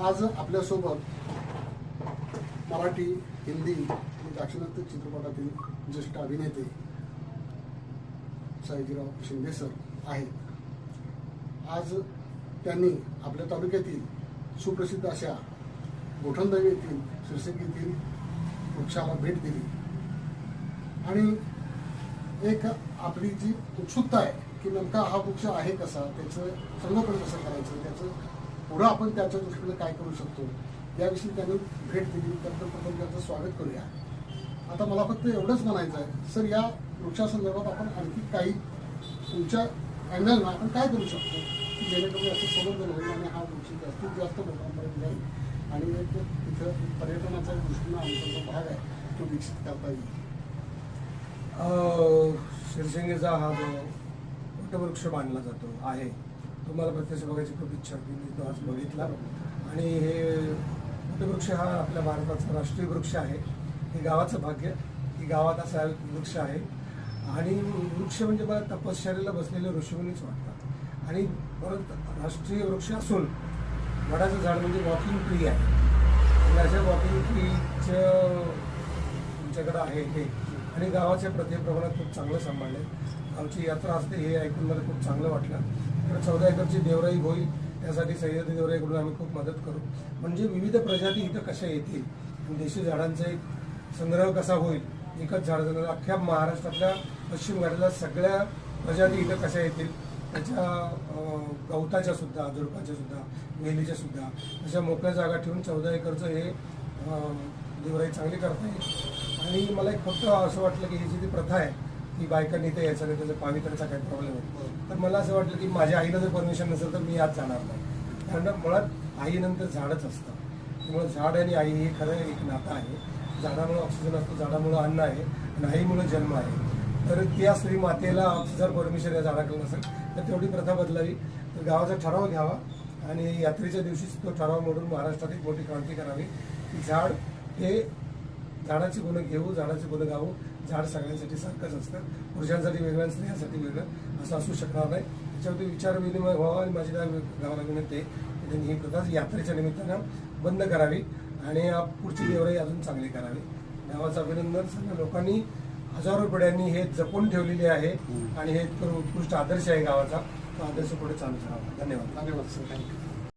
आज आपल्यासोबत मराठी, हिंदी आणि दाक्षिणात्य चित्रपटातील ज्येष्ठ अभिनेते सयाजीराव शिंदे सर आहेत। आज त्यांनी आपल्या तालुक्यातील सुप्रसिद्ध अशा गोठणदेवी येथील शिरसक येथील वृक्षाला भेट दिली आणि एक आपली जी उत्सुकता आहे की नेमका हा वृक्ष आहे कसा, त्याचं संगोपन कसं करायचं, त्याचं पुढं आपण त्याच्या दृष्टीने काय करू शकतो याविषयी त्यांनी भेट दिली। तर प्रथम त्यांचं स्वागत करूया। आता मला फक्त एवढंच म्हणायचं आहे सर, या वृक्षासंदर्भात आपण आणखी काही तुमच्या अँगलनं आपण काय करू शकतो की जेणेकरून याचं संवर्धन होईल आणि हा वृक्ष जास्तीत जास्त लोकांपर्यंत जाईल आणि एक तिथं पर्यटनाचा दृष्टीनं आमचा जो भाग आहे तो विकसित करता येईल। शिरशिंगेचा हा जो वटवृक्ष मानला जातो आहे तो मला प्रत्यक्ष बघायची खूप इच्छा होती। मी तो आज बघितला आणि हे वटवृक्ष हा आपल्या भारताचा राष्ट्रीय वृक्ष आहे। हे गावाचं भाग्य की गावात असा वृक्ष आहे आणि वृक्ष म्हणजे मला तपश्चर्येला बसलेले ऋषीमुनीच वाटतात आणि परत राष्ट्रीय वृक्ष असून वडाचं झाड म्हणजे वॉकिंग ट्री आहे आणि अशा वॉकिंग ट्रीचं तुमच्याकडे आहे हे आणि गावाच्या प्रत्येक प्रमाणात खूप चांगलं सांभाळलं। गावची यात्रा असते हे ऐकून मला खूप चांगलं वाटलं। तर 14 एकरची देवराई होईल यासाठी सह्याद्री देवराईकडून आम्ही खूप मदत करू, म्हणजे विविध प्रजाती इथं कशा येतील आणि देशी झाडांचा एक संग्रह कसा होईल। एकच झाड अख्ख्या महाराष्ट्रातल्या पश्चिम घाटातल्या सगळ्या प्रजाती इथं कशा येतील, त्याच्या गवताच्या सुद्धा, झुडपाच्या सुद्धा, वेलीच्या सुद्धा अशा मोकळ्या जागा ठेवून 14 एकरचं हे देवराई चांगली करता येईल। आणि मला एक फक्त असं वाटलं की ही जी ती प्रथा आहे की बायकांनी इथे यायचं नाही, त्याचा पावित्र्याचा काही प्रॉब्लेम आहे, तर मला असं वाटलं की माझ्या आईला जर परमिशन नसेल तर मी आज जाणार नाही, कारण मुळात आईनंतर झाडच असतं। त्यामुळे झाड आणि आई हे खरं एक नातं आहे। झाडामुळे ऑक्सिजन असतो, झाडामुळे अन्न आहे आणि आईमुळे जन्म आहे। तर त्या स्त्री मातेला जर परमिशन या झाडाकडे नसेल तर तेवढी प्रथा बदलावी, तर गावाचा ठराव घ्यावा आणि यात्रेच्या दिवशीच तो ठराव मोडून महाराष्ट्रात एक मोठी क्रांती करावी की झाड हे झाडाची गुणं घेऊ, झाडाची गुणं गाऊ। झाड सगळ्यांसाठी सारखंच असतं, पुरुषांसाठी वेगळं, स्त्रियांसाठी वेगळं असं असू शकणार नाही। त्याच्यावरती विचार विनिमय व्हावा आणि माझी गावाला विनंती आहे की त्यांनी ही प्रथा यात्रेच्या निमित्तानं बंद करावी आणि पुढची देवराई अजून चांगली करावी। गावाचं अभिनंदन। सगळ्या लोकांनी हजारो पिढ्यांनी हे जपून ठेवलेले आहे आणि हे उत्कृष्ट आदर्श आहे गावाचा, तो आदर्श पुढे चालू करावा। धन्यवाद। धन्यवाद सर, थँक्यू।